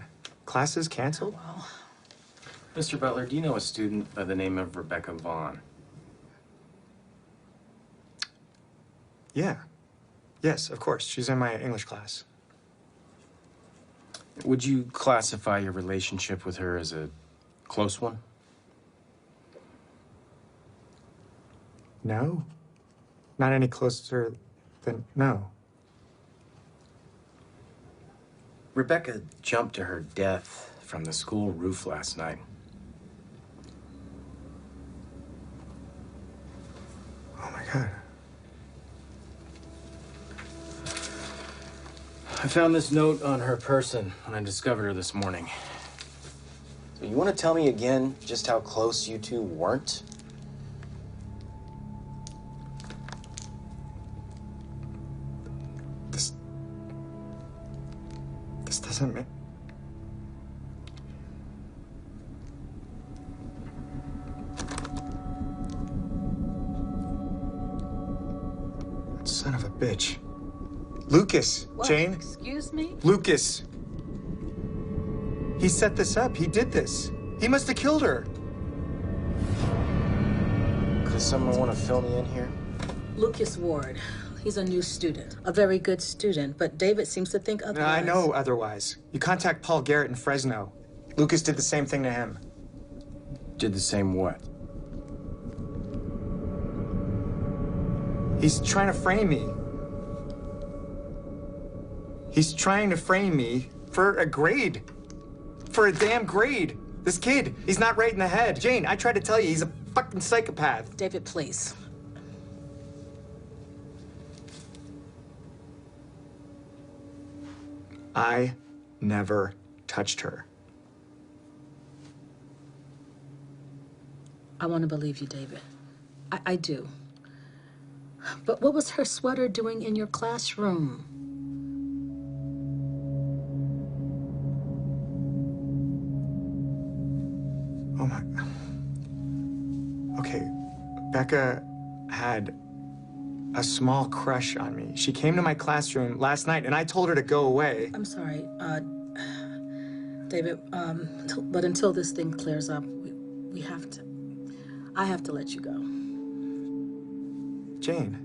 Classes canceled? Well, Mr. Butler, do you know a student by the name of Rebecca Vaughn? Yeah. Yes, of course. She's in my English class. Would you classify your relationship with her as a close one? No. Not any closer than no. Rebecca jumped to her death from the school roof last night. Oh my God. I found this note on her person when I discovered her this morning. So you want to tell me again just how close you two weren't? This doesn't make... Son of a bitch. Lucas, What? Jane? Excuse me? Lucas. He set this up. He did this. He must have killed her. Does someone want to fill me in here? Lucas Ward. He's a new student. A very good student, but David seems to think otherwise. I know otherwise. You contact Paul Garrett in Fresno. Lucas did the same thing to him. Did the same what? He's trying to frame me. He's trying to frame me for a grade. For a damn grade. This kid, he's not right in the head. Jane, I tried to tell you, he's a fucking psychopath. David, please. I never touched her. I want to believe you, David. I do. But what was her sweater doing in your classroom? Oh my... Okay, Becca had a small crush on me. She came to my classroom last night and I told her to go away. I'm sorry, David, but until this thing clears up, we have to... I have to let you go. Jane.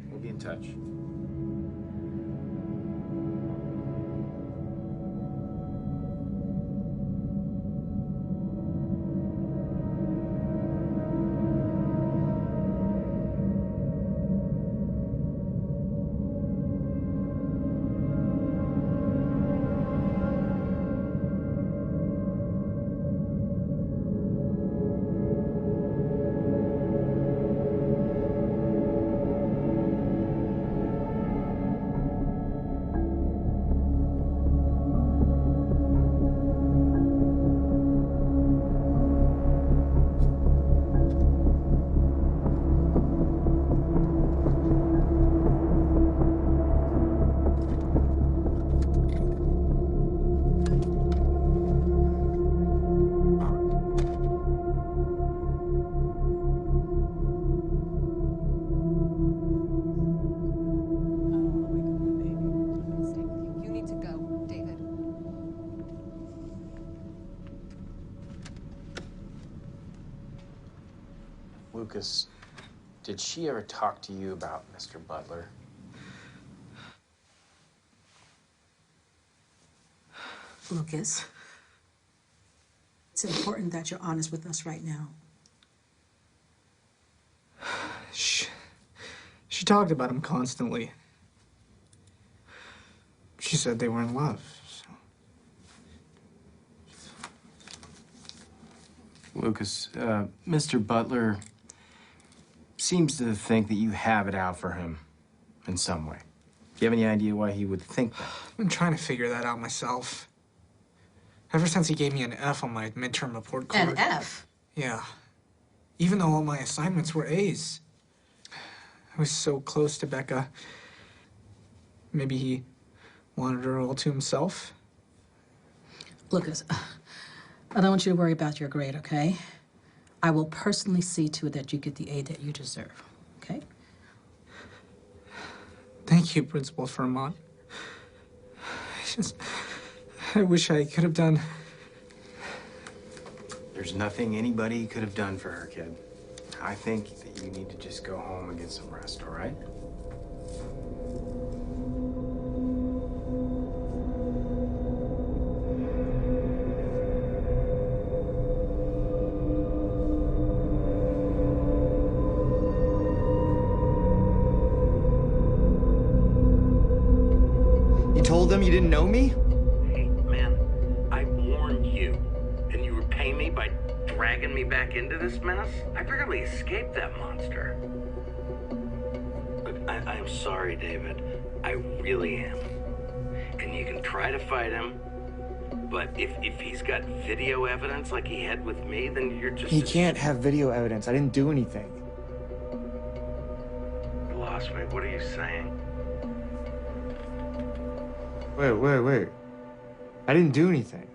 We'll be in touch. Lucas, did she ever talk to you about Mr. Butler? Lucas, it's important that you're honest with us right now. She talked about him constantly. She said they were in love. Lucas, Mr. Butler seems to think that you have it out for him in some way. Do you have any idea why he would think that? I've been trying to figure that out myself. Ever since he gave me an F on my midterm report card. An F? Yeah. Even though all my assignments were A's. I was so close to Becca. Maybe he wanted her all to himself. Lucas, I don't want you to worry about your grade, okay? I will personally see to it that you get the A that you deserve, okay? Thank you, Principal Vermont. I wish I could have done. There's nothing anybody could have done for her, kid. I think that you need to just go home and get some rest, all right? You told them you didn't know me? Hey, man, I warned you, and you repay me by dragging me back into this mess? I barely escaped that monster. Look, I'm sorry, David. I really am. And you can try to fight him, but if he's got video evidence like he had with me, then you're just... He can't have video evidence. I didn't do anything. You lost me. What are you saying? Wait. I didn't do anything.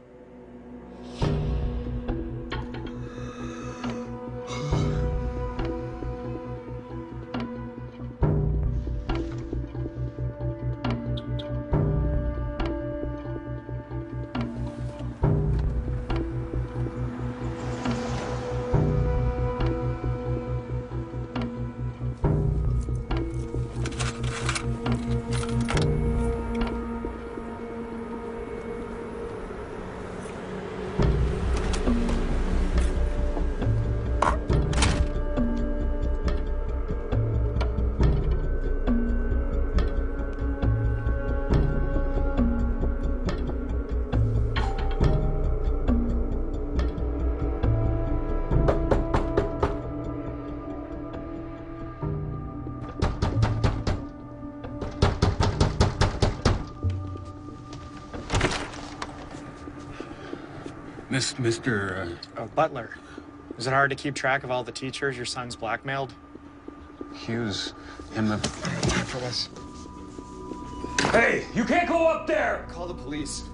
Mr. Oh, Butler. Is it hard to keep track of all the teachers your son's blackmailed? Hughes, him the... For this. Hey, you can't go up there! Call the police.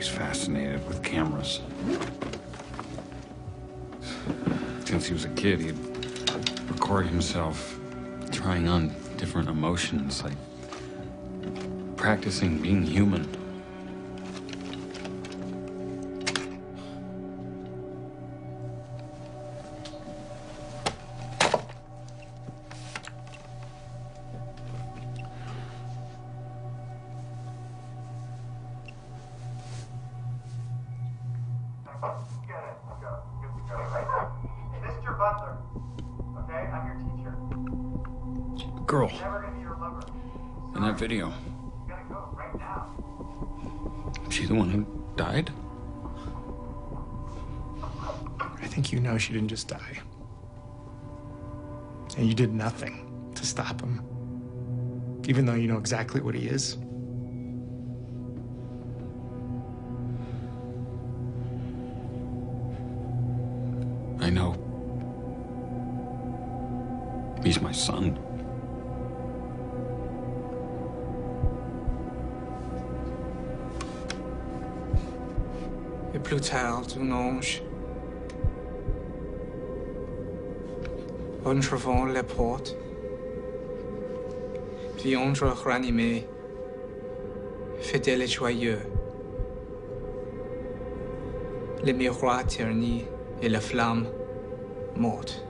Fascinated with cameras. Since he was a kid, he'd record himself trying on different emotions, like practicing being human. Mr. Butler, okay? I'm your teacher. Girl. I'm never gonna be your lover. In that video. You gotta go right now. She the one who died? I think you know she didn't just die. And you did nothing to stop him. Even though you know exactly what he is. I know. He's my son. Et plus tard, un ange entrevant les portes, puis ange ranimé, fidèle et joyeux, le miroir terni et la flamme morte.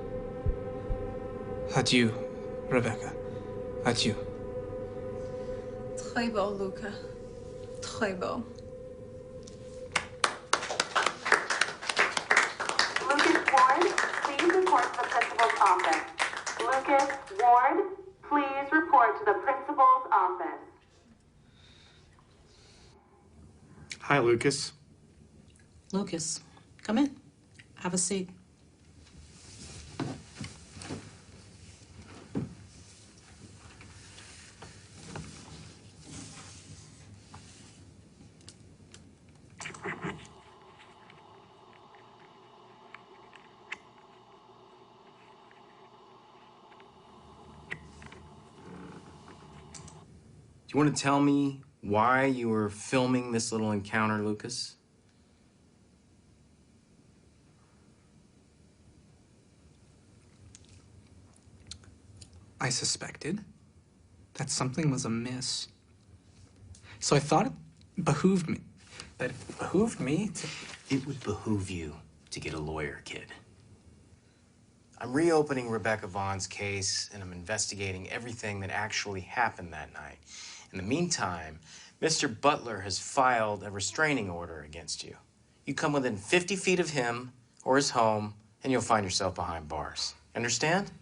Adieu, Rebecca. Adieu. Très beau, Luca. Très beau. Lucas Ward, please report to the principal's office. Lucas Ward, please report to the principal's office. Hi, Lucas. Lucas, come in. Have a seat. you want to tell me why you were filming this little encounter, Lucas? I suspected that something was amiss. So I thought it behooved me. That it behooved me to... It would behoove you to get a lawyer, kid. I'm reopening Rebecca Vaughn's case, and I'm investigating everything that actually happened that night. In the meantime, Mr. Butler has filed a restraining order against you. You come within 50 feet of him or his home, and you'll find yourself behind bars. Understand?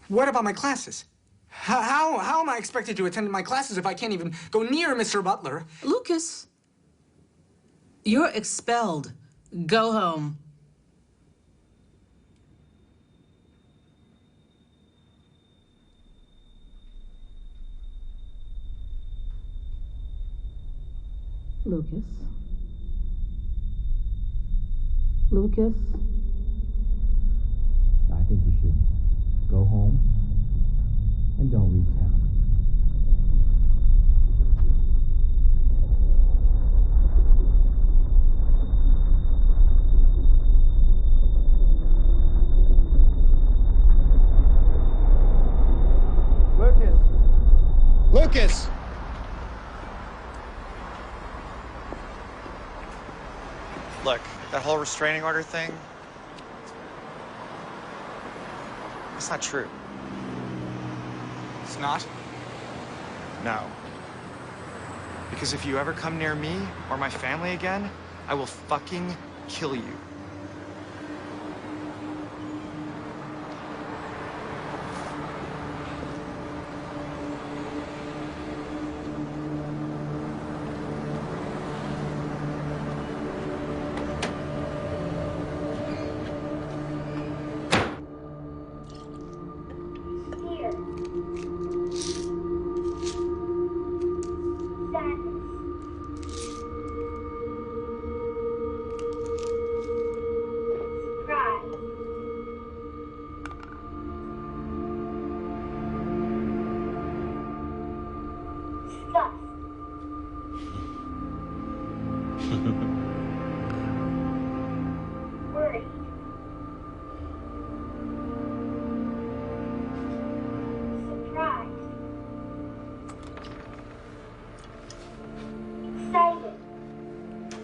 What about my classes? How am I expected to attend my classes if I can't even go near Mr. Butler? Lucas, you're expelled. Go home. Lucas. Lucas. I think you should go home and don't leave town. Lucas! Look, that whole restraining order thing, it's not true. It's not? No. Because if you ever come near me or my family again, I will fucking kill you.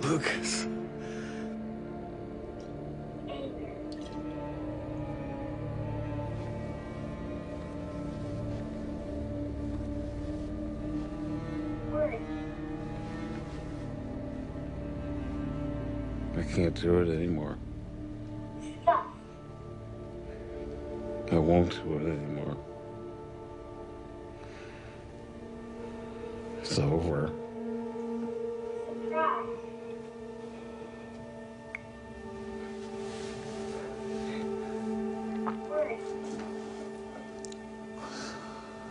Lucas. I can't do it anymore. I won't do it anymore. It's over.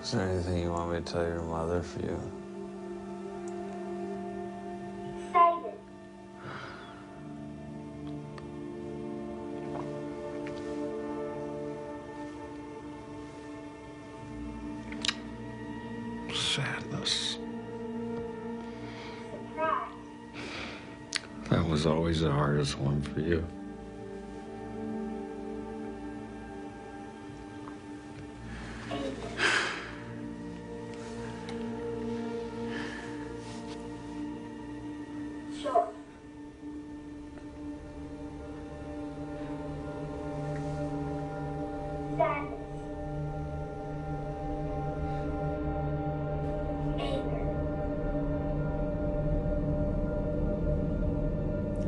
Is there anything you want me to tell your mother for you? Sadness. That was always the hardest one for you.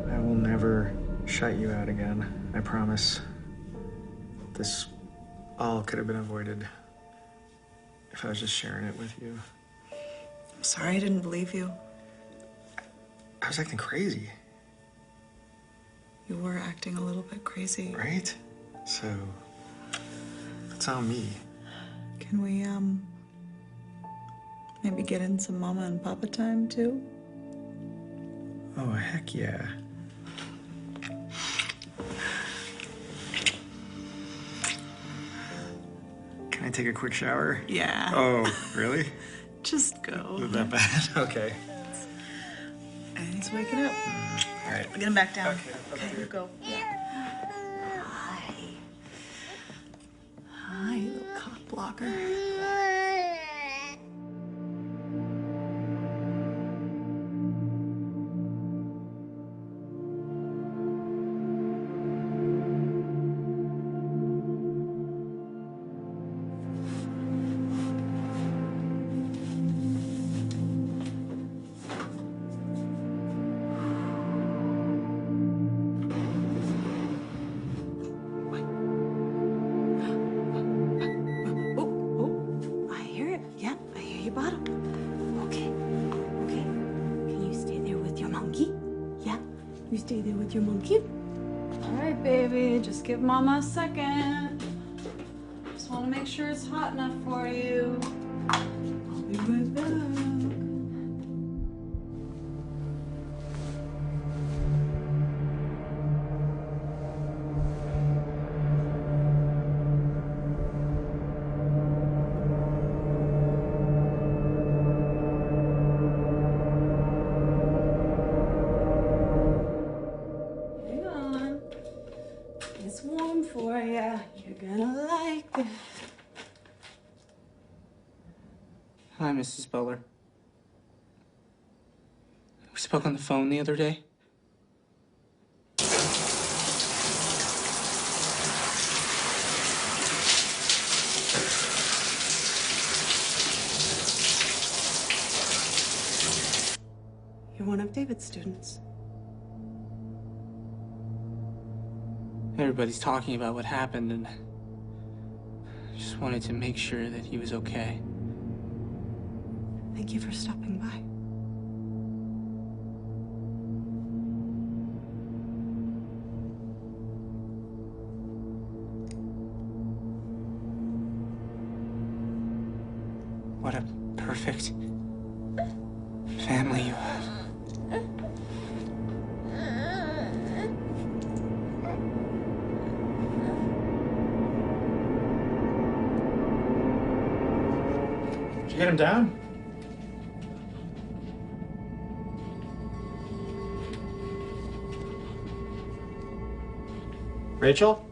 I will never shut you out again. I promise. This all could have been avoided if I was just sharing it with you. I'm sorry I didn't believe you. I was acting crazy. You were acting a little bit crazy. Right? So, it's on me. Can we, maybe get in some mama and papa time, too? Oh, heck yeah. Can I take a quick shower? Yeah. Oh, really? Just go. Not that bad. Okay. And he's waking up. All right. Get him back down. Okay, you go. Hi. Hi, little cock blocker. I hear it. Yeah, I hear your bottom. Okay. Okay. Can you stay there with your monkey? Yeah? You stay there with your monkey? All right, baby, just give Mama a second. Just want to make sure it's hot enough for you. I'll be right back. Hang on. It's warm for you. You're gonna like it. Hi, Mrs. Butler. We spoke on the phone the other day. You're one of David's students. Everybody's talking about what happened, and I just wanted to make sure that he was okay. Thank you for stopping by. What a perfect family you have. Did you get him down? Rachel?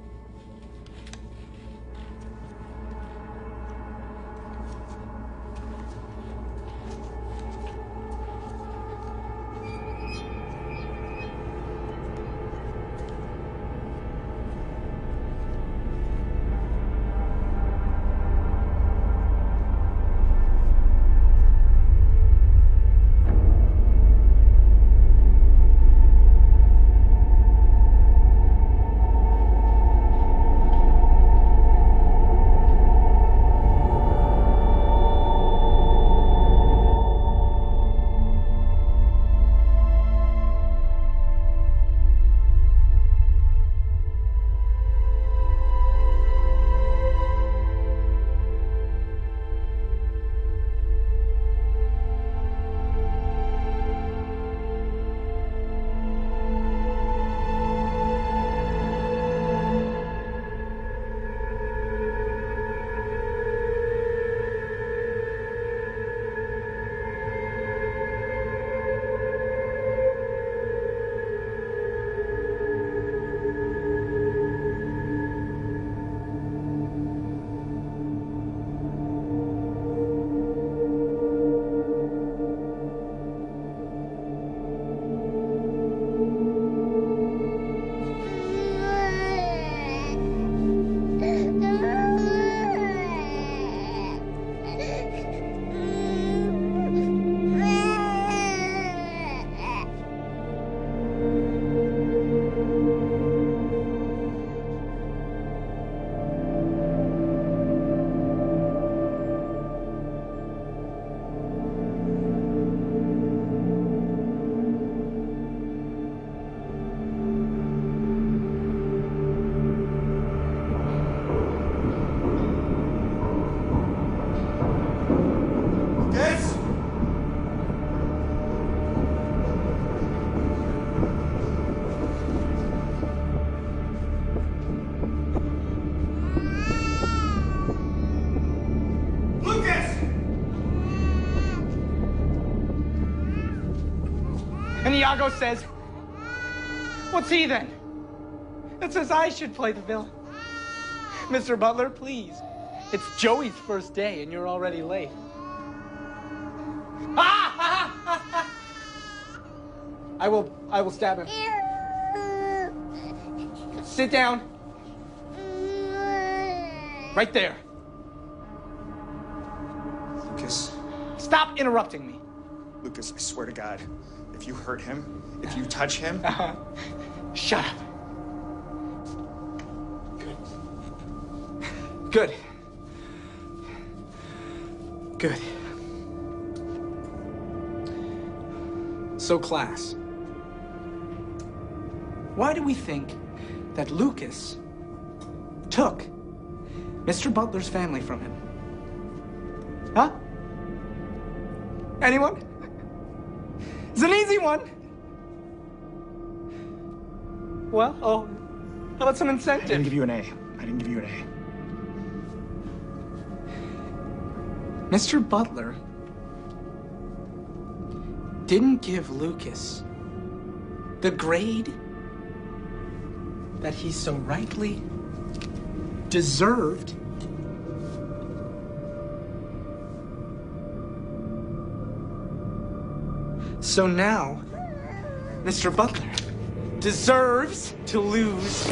Iago says. What's he then? That says I should play the villain. Mr. Butler, please. It's Joey's first day and you're already late. I will stab him. Sit down. Right there. Lucas. Stop interrupting me. Lucas, I swear to God, if you hurt him, if you touch him... Shut up. Good. Good. So, class, why do we think that Lucas took Mr. Butler's family from him? Huh? Anyone? It's an easy one. Well, how about some incentive? I didn't give you an A. I didn't give you an A. Mr. Butler didn't give Lucas the grade that he so rightly deserved. So now, Mr. Butler deserves to lose.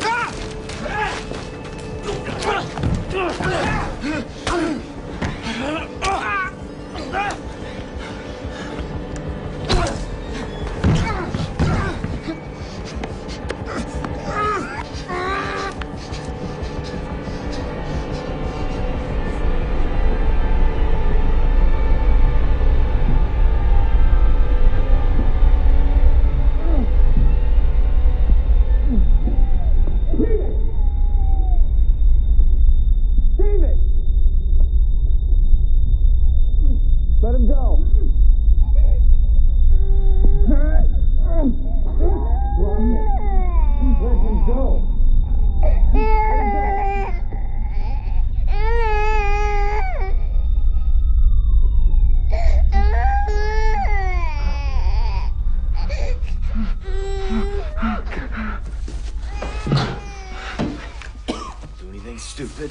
Let him go. Let him go. Do anything stupid.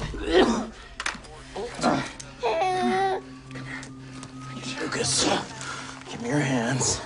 Lucas, give me your hands.